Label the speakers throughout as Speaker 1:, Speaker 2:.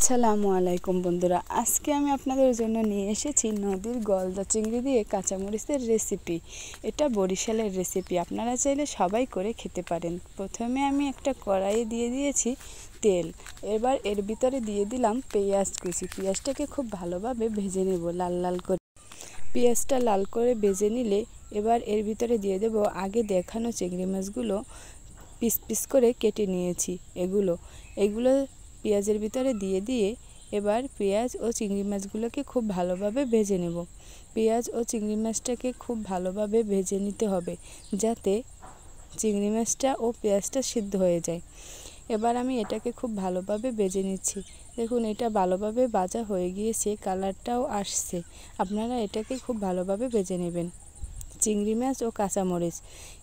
Speaker 1: আসসালামু আলাইকুম বন্ধুরা, আজকে আমি আপনাদের জন্য নিয়ে এসেছি নদীর গলদা চিংড়ি দিয়ে কাঁচামরিচের রেসিপি। এটা বরিশালের রেসিপি, আপনারা চাইলে সবাই করে খেতে পারেন। প্রথমে আমি একটা কড়াইয়ে দিয়ে দিয়েছি তেল। এবার এর ভিতরে দিয়ে দিলাম পেঁয়াজ কুচি। পেঁয়াজটাকে খুব ভালোভাবে ভেজে নেব লাল লাল করে। পেঁয়াজটা লাল করে ভেজে নিলে এবার এর ভিতরে দিয়ে দেব আগে দেখানো চিংড়ি মাছগুলো পিস পিস করে কেটে নিয়েছি। এগুলো পেঁয়াজের ভিতরে দিয়ে এবার পেঁয়াজ ও চিংড়ি মাছগুলোকে খুব ভালোভাবে ভেজে নেব। পেঁয়াজ ও চিংড়ি মাছটাকে খুব ভালোভাবে ভেজে নিতে হবে যাতে চিংড়ি মাছটা ও পেঁয়াজটা সিদ্ধ হয়ে যায়। এবার আমি এটাকে খুব ভালোভাবে ভেজে নিচ্ছি। দেখুন, এটা ভালোভাবে ভাজা হয়ে গিয়েছে, কালারটাও আসছে। আপনারা এটাকে খুব ভালোভাবে ভেজে নেবেন। চিংড়ি মাছ ও কাঁচামরিচ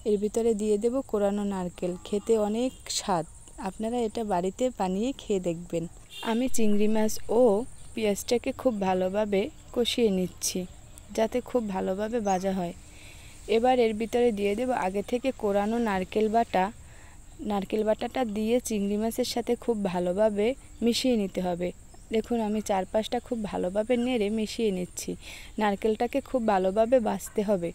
Speaker 1: এর ভিতরে দিয়ে দেব কোরানো নারকেল। খেতে অনেক স্বাদ, আপনারা এটা বাড়িতে বানিয়ে খেয়ে দেখবেন। আমি চিংড়ি মাছ ও পেঁয়াজটাকে খুব ভালোভাবে কষিয়ে নিচ্ছি যাতে খুব ভালোভাবে ভাজা হয়। এবার এর ভিতরে দিয়ে দেব আগে থেকে কোরানো নারকেল বাটাটা দিয়ে চিংড়ি মাছের সাথে খুব ভালোভাবে মিশিয়ে নিতে হবে। দেখুন, আমি চারপাশটা খুব ভালোভাবে নেড়ে মিশিয়ে নিচ্ছি। নারকেলটাকে খুব ভালোভাবে ভাজতে হবে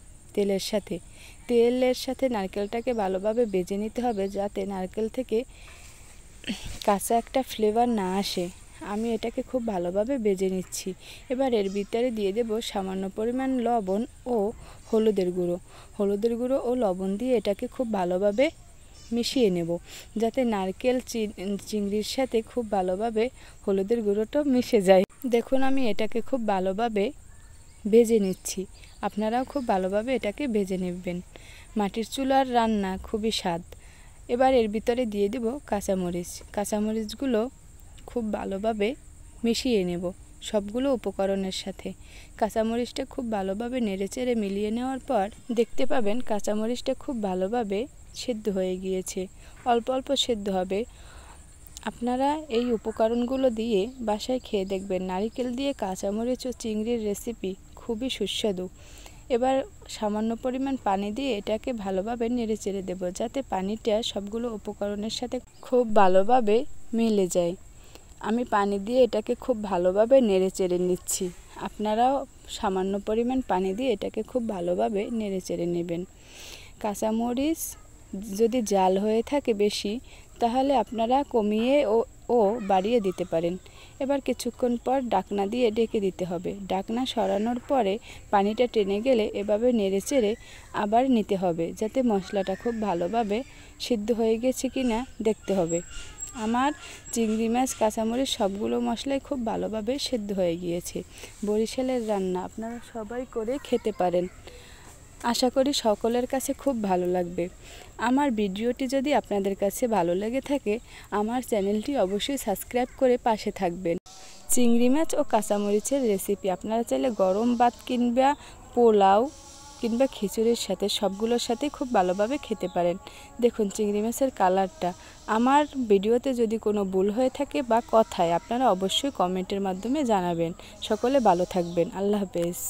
Speaker 1: তেলের সাথে নারকেলটাকে ভালোভাবে ভেজে নিতে হবে যাতে নারকেল থেকে কাঁচা একটা ফ্লেভার না আসে। আমি এটাকে খুব ভালোভাবে ভেজে নিচ্ছি। এবার এর ভিতরে দিয়ে দেব সামান্য পরিমাণ লবণ ও হলুদের গুঁড়ো ও লবণ দিয়ে এটাকে খুব ভালোভাবে মিশিয়ে নেব যাতে নারকেল চিংড়ির সাথে খুব ভালোভাবে হলুদের গুঁড়োটা মিশে যায়। দেখুন, আমি এটাকে খুব ভালোভাবে ভেজে নিচ্ছি। আপনারাও খুব ভালোভাবে এটাকে ভেজে নেবেন। মাটির চুলার রান্না খুবই স্বাদ। এবার এর ভিতরে দিয়ে দেব কাঁচামরিচগুলো খুব ভালোভাবে মিশিয়ে নেব সবগুলো উপকরণের সাথে। কাঁচামরিচটা খুব ভালোভাবে নেড়েচেড়ে মিলিয়ে নেওয়ার পর দেখতে পাবেন কাঁচামরিচটা খুব ভালোভাবে সেদ্ধ হয়ে গিয়েছে। অল্প অল্প সেদ্ধ হবে। আপনারা এই উপকরণগুলো দিয়ে বাসায় খেয়ে দেখবেন। নারকেল দিয়ে কাঁচামরিচ ও চিংড়ির রেসিপি খুবই সুস্বাদু। এবার সামান্য পরিমাণ পানি দিয়ে এটাকে ভালোভাবে নেড়েচেড়ে দেব যাতে পানিটা সবগুলো উপকরণের সাথে খুব ভালোভাবে মিলে যায়। আমি পানি দিয়ে এটাকে খুব ভালোভাবে নেড়েচেড়ে নিচ্ছি। আপনারাও সামান্য পরিমাণ পানি দিয়ে এটাকে খুব ভালোভাবে নেড়েচেড়ে নেবেন। কাঁচামরিচ যদি জাল হয়ে থাকে বেশি, তাহলে আপনারা কমিয়ে ও বাড়িয়ে দিতে পারেন। এবার কিছুক্ষণ পর ঢাকনা দিয়ে ঢেকে দিতে হবে। ঢাকনা সরানোর পরে পানিটা টেনে গেলে এভাবে নেড়েচেড়ে আবার নিতে হবে যাতে মশলাটা খুব ভালোভাবে সিদ্ধ হয়ে গেছে কিনা দেখতে হবে। আমার চিংড়ি মাছ, কাঁচামরিচ সবগুলো মশলাই খুব ভালোভাবে সিদ্ধ হয়ে গিয়েছে। বরিশালের রান্না আপনারা সবাই করে খেতে পারেন। আশা করি সকলের কাছে খুব ভালো লাগবে। আমার ভিডিওটি যদি আপনাদের কাছে ভালো লেগে থাকে, আমার চ্যানেলটি অবশ্যই সাবস্ক্রাইব করে পাশে থাকবেন। চিংড়ি মাছ ও কাঁচামরিচের রেসিপি আপনারা চাইলে গরম ভাত কিংবা পোলাও কিংবা খিচুড়ির সাথে সবগুলোর সাথে খুব ভালোভাবে খেতে পারেন। দেখুন চিংড়ি মাছের কালারটা। আমার ভিডিওতে যদি কোনো ভুল হয়ে থাকে বা কথায়, আপনারা অবশ্যই কমেন্টের মাধ্যমে জানাবেন। সকলে ভালো থাকবেন। আল্লাহ হাফেজ।